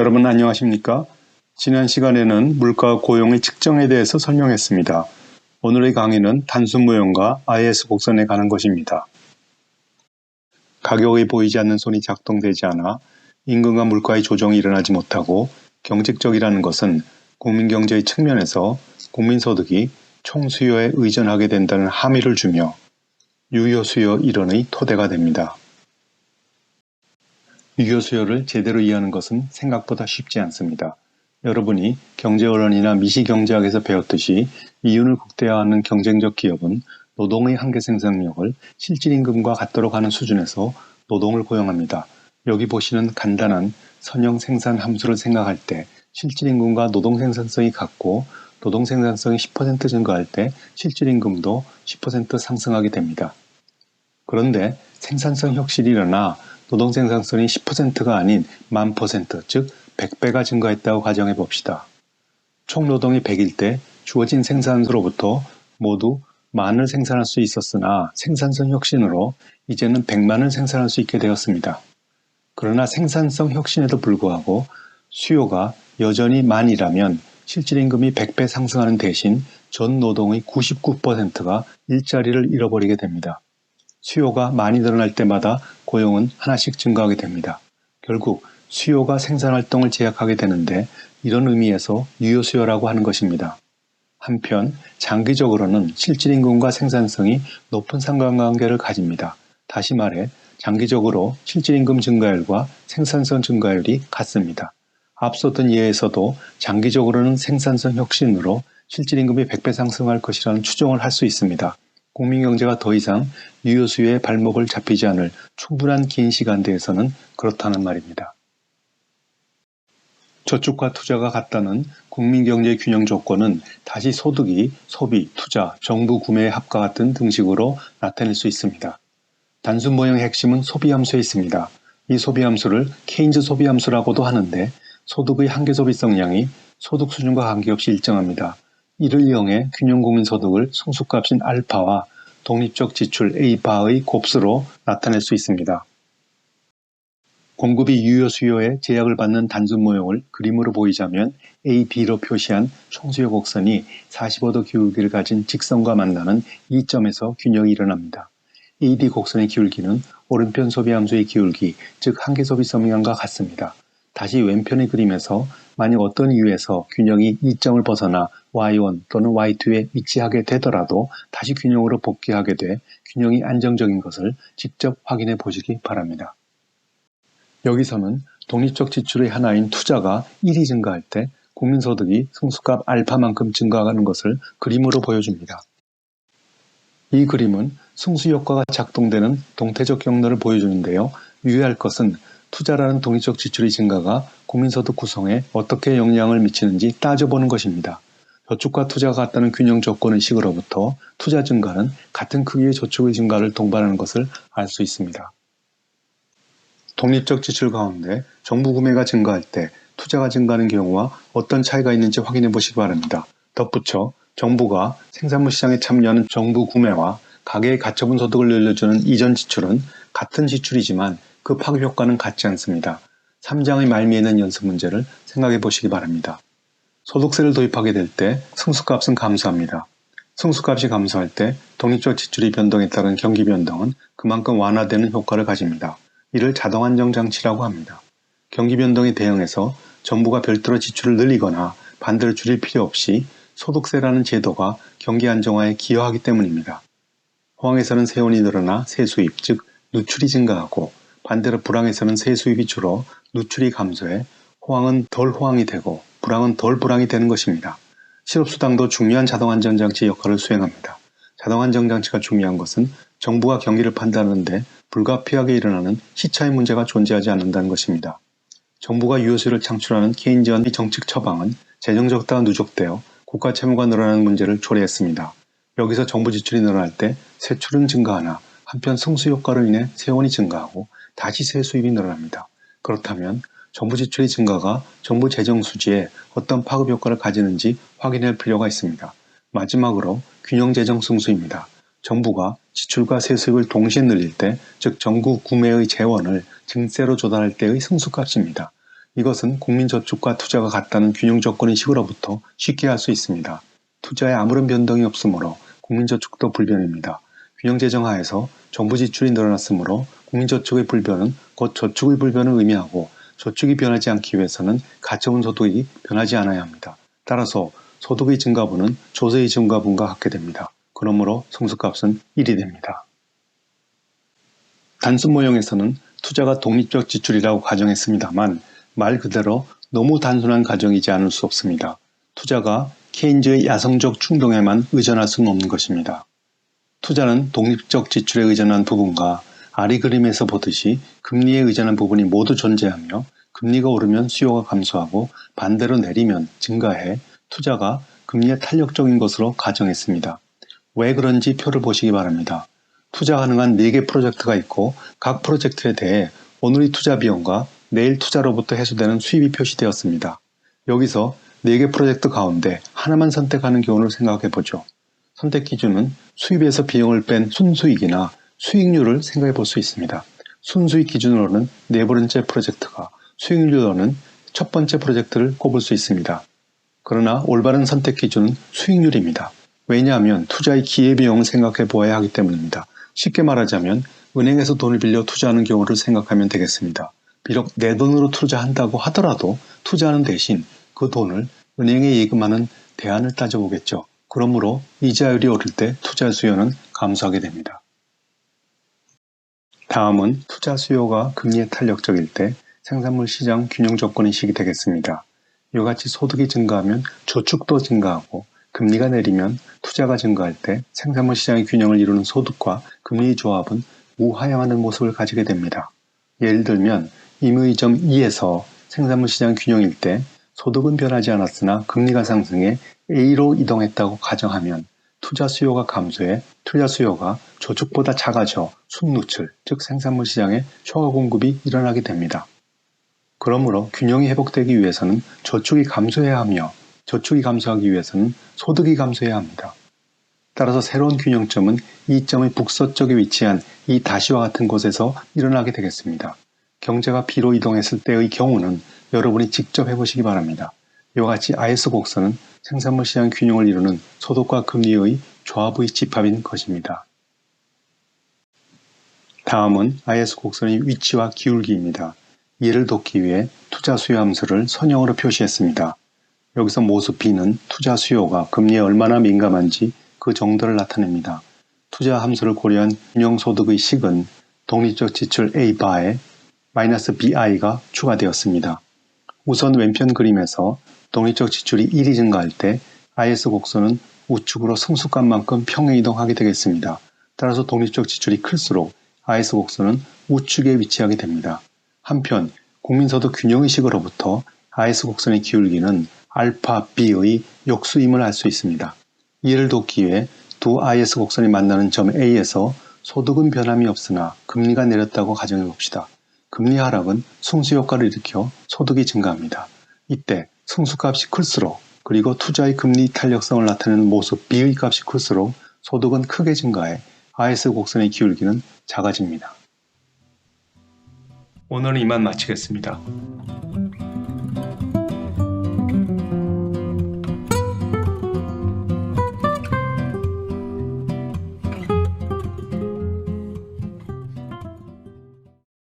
여러분 안녕하십니까? 지난 시간에는 물가 고용의 측정에 대해서 설명했습니다. 오늘의 강의는 단순 무형과 IS 곡선에 관한 것입니다. 가격이 보이지 않는 손이 작동되지 않아 임금과 물가의 조정이 일어나지 못하고 경직적이라는 것은 국민경제의 측면에서 국민소득이 총수요에 의존하게 된다는 함의를 주며 유효수요 이론의 토대가 됩니다. 유효수요를 제대로 이해하는 것은 생각보다 쉽지 않습니다. 여러분이 경제언론이나 미시경제학에서 배웠듯이 이윤을 극대화하는 경쟁적 기업은 노동의 한계 생산력을 실질임금과 같도록 하는 수준에서 노동을 고용합니다. 여기 보시는 간단한 선형 생산 함수를 생각할 때 실질임금과 노동 생산성이 같고 노동 생산성이 10% 증가할 때 실질임금도 10% 상승하게 됩니다. 그런데 생산성 혁신이 일어나 노동 생산성이 10%가 아닌 10,000%, 즉 100배가 증가했다고 가정해 봅시다. 총 노동이 100일 때 주어진 생산수로부터 모두 만을 생산할 수 있었으나 생산성 혁신으로 이제는 100만을 생산할 수 있게 되었습니다. 그러나 생산성 혁신에도 불구하고 수요가 여전히 만이라면 실질임금이 100배 상승하는 대신 전 노동의 99%가 일자리를 잃어버리게 됩니다. 수요가 많이 늘어날 때마다 고용은 하나씩 증가하게 됩니다. 결국 수요가 생산활동을 제약하게 되는데 이런 의미에서 유효수요라고 하는 것입니다. 한편 장기적으로는 실질임금과 생산성이 높은 상관관계를 가집니다. 다시 말해 장기적으로 실질임금 증가율과 생산성 증가율이 같습니다. 앞서던 예에서도 장기적으로는 생산성 혁신으로 실질임금이 100배 상승할 것이라는 추정을 할 수 있습니다. 국민경제가 더 이상 유효수요의 발목을 잡히지 않을 충분한 긴 시간대에서는 그렇다는 말입니다. 저축과 투자가 같다는 국민경제 균형 조건은 다시 소득이 소비, 투자, 정부 구매의 합과 같은 등식으로 나타낼 수 있습니다. 단순 모형의 핵심은 소비함수에 있습니다. 이 소비함수를 케인즈 소비함수라고도 하는데 소득의 한계소비성량이 소득 수준과 관계없이 일정합니다. 이를 이용해 균형 국민소득을 승수값인 알파와 독립적 지출 A바의 곱수로 나타낼 수 있습니다. 공급이 유효 수요에 제약을 받는 단순 모형을 그림으로 보이자면 A, B로 표시한 총수요 곡선이 45도 기울기를 가진 직선과 만나는 이 점에서 균형이 일어납니다. AD 곡선의 기울기는 오른편 소비함수의 기울기, 즉 한계소비성량과 같습니다. 다시 왼편의 그림에서 만약 어떤 이유에서 균형이 이 점을 벗어나 Y1 또는 Y2에 위치하게 되더라도 다시 균형으로 복귀하게 돼 균형이 안정적인 것을 직접 확인해 보시기 바랍니다. 여기서는 독립적 지출의 하나인 투자가 1이 증가할 때 국민소득이 승수값 알파만큼 증가하는 것을 그림으로 보여줍니다. 이 그림은 승수효과가 작동되는 동태적 경로를 보여주는데요. 유의할 것은 투자라는 독립적 지출의 증가가 국민소득 구성에 어떻게 영향을 미치는지 따져보는 것입니다. 저축과 투자가 같다는 균형 조건의식으로부터 투자 증가는 같은 크기의 저축의 증가를 동반하는 것을 알 수 있습니다. 독립적 지출 가운데 정부 구매가 증가할 때 투자가 증가하는 경우와 어떤 차이가 있는지 확인해 보시기 바랍니다. 덧붙여 정부가 생산물 시장에 참여하는 정부 구매와 가계의 가처분 소득을 늘려주는 이전 지출은 같은 지출이지만 그 파급 효과는 같지 않습니다. 3장의 말미에 있는 연습 문제를 생각해 보시기 바랍니다. 소득세를 도입하게 될 때 승수값은 감소합니다. 승수값이 감소할 때 독립적 지출의 변동에 따른 경기 변동은 그만큼 완화되는 효과를 가집니다. 이를 자동안정 장치라고 합니다. 경기 변동에 대응해서 정부가 별도로 지출을 늘리거나 반대로 줄일 필요 없이 소득세라는 제도가 경기 안정화에 기여하기 때문입니다. 호황에서는 세원이 늘어나 세수입, 즉 누출이 증가하고 반대로 불황에서는 세수입이 줄어 누출이 감소해 호황은 덜 호황이 되고 불황은 덜 불황이 되는 것입니다. 실업수당도 중요한 자동안정장치 역할을 수행합니다. 자동안정장치가 중요한 것은 정부가 경기를 판단하는데 불가피하게 일어나는 시차의 문제가 존재하지 않는다는 것입니다. 정부가 유효수요를 창출하는 케인지언의 정책 처방은 재정 적자가 누적되어 국가 채무가 늘어나는 문제를 초래했습니다. 여기서 정부 지출이 늘어날 때 세출은 증가하나 한편 승수 효과로 인해 세원이 증가하고 다시 세수입이 늘어납니다. 그렇다면 정부 지출의 증가가 정부 재정 수지에 어떤 파급 효과를 가지는지 확인할 필요가 있습니다. 마지막으로 균형 재정 승수입니다. 정부가 지출과 세수입을 동시에 늘릴 때, 즉 정부 구매의 재원을 증세로 조달할 때의 승수값입니다. 이것은 국민저축과 투자가 같다는 균형 조건의식으로부터 쉽게 할 수 있습니다. 투자에 아무런 변동이 없으므로 국민저축도 불변입니다. 균형재정 하에서 정부 지출이 늘어났으므로 국민저축의 불변은 곧 저축의 불변을 의미하고 저축이 변하지 않기 위해서는 가처분 소득이 변하지 않아야 합니다. 따라서 소득의 증가분은 조세의 증가분과 같게 됩니다. 그러므로 성수값은 1이 됩니다. 단순 모형에서는 투자가 독립적 지출이라고 가정했습니다만 말 그대로 너무 단순한 가정이지 않을 수 없습니다. 투자가 케인즈의 야성적 충동에만 의존할 수는 없는 것입니다. 투자는 독립적 지출에 의존한 부분과 아리 그림에서 보듯이 금리에 의존한 부분이 모두 존재하며 금리가 오르면 수요가 감소하고 반대로 내리면 증가해 투자가 금리에 탄력적인 것으로 가정했습니다. 왜 그런지 표를 보시기 바랍니다. 투자 가능한 4개 프로젝트가 있고 각 프로젝트에 대해 오늘의 투자 비용과 내일 투자로부터 해소되는 수입이 표시되었습니다. 여기서 4개 프로젝트 가운데 하나만 선택하는 경우를 생각해 보죠. 선택 기준은 수입에서 비용을 뺀 순수익이나 수익률을 생각해 볼 수 있습니다. 순수익 기준으로는 4번째 프로젝트가, 수익률로는 첫 번째 프로젝트를 꼽을 수 있습니다. 그러나 올바른 선택 기준은 수익률입니다. 왜냐하면 투자의 기회비용을 생각해 보아야 하기 때문입니다. 쉽게 말하자면 은행에서 돈을 빌려 투자하는 경우를 생각하면 되겠습니다. 비록 내 돈으로 투자한다고 하더라도 투자하는 대신 그 돈을 은행에 예금하는 대안을 따져보겠죠. 그러므로 이자율이 오를 때 투자 수요는 감소하게 됩니다. 다음은 투자 수요가 금리에 탄력적일 때 생산물 시장 균형 조건의식이 되겠습니다. 이와 같이 소득이 증가하면 저축도 증가하고 금리가 내리면 투자가 증가할 때 생산물 시장의 균형을 이루는 소득과 금리의 조합은 우하향하는 모습을 가지게 됩니다. 예를 들면 임의점 2에서 생산물 시장 균형일 때 소득은 변하지 않았으나 금리가 상승해 A로 이동했다고 가정하면 투자 수요가 감소해 투자 수요가 저축보다 작아져 순누출, 즉 생산물 시장에 초과 공급이 일어나게 됩니다. 그러므로 균형이 회복되기 위해서는 저축이 감소해야 하며 저축이 감소하기 위해서는 소득이 감소해야 합니다. 따라서 새로운 균형점은 이 점의 북서쪽에 위치한 이 다시와 같은 곳에서 일어나게 되겠습니다. 경제가 B로 이동했을 때의 경우는 여러분이 직접 해보시기 바랍니다. 이와 같이 IS 곡선은 생산물 시장 균형을 이루는 소득과 금리의 조합의 집합인 것입니다. 다음은 IS 곡선의 위치와 기울기입니다. 이를 돕기 위해 투자 수요 함수를 선형으로 표시했습니다. 여기서 모습 B는 투자 수요가 금리에 얼마나 민감한지 그 정도를 나타냅니다. 투자 함수를 고려한 균형 소득의 식은 독립적 지출 A 바에 -BI가 추가되었습니다. 우선 왼편 그림에서 독립적 지출이 1이 증가할 때 IS 곡선은 우측으로 성숙값만큼 평행 이동하게 되겠습니다. 따라서 독립적 지출이 클수록 IS 곡선은 우측에 위치하게 됩니다. 한편 국민소득 균형의식으로부터 IS 곡선의 기울기는 알파 B의 역수임을 알 수 있습니다. 이를 돕기 위해 두 IS 곡선이 만나는 점 A에서 소득은 변함이 없으나 금리가 내렸다고 가정해 봅시다. 금리 하락은 승수효과를 일으켜 소득이 증가합니다. 이때 승수값이 클수록 그리고 투자의 금리 탄력성을 나타내는 모습 B의 값이 클수록 소득은 크게 증가해 IS 곡선의 기울기는 작아집니다. 오늘은 이만 마치겠습니다.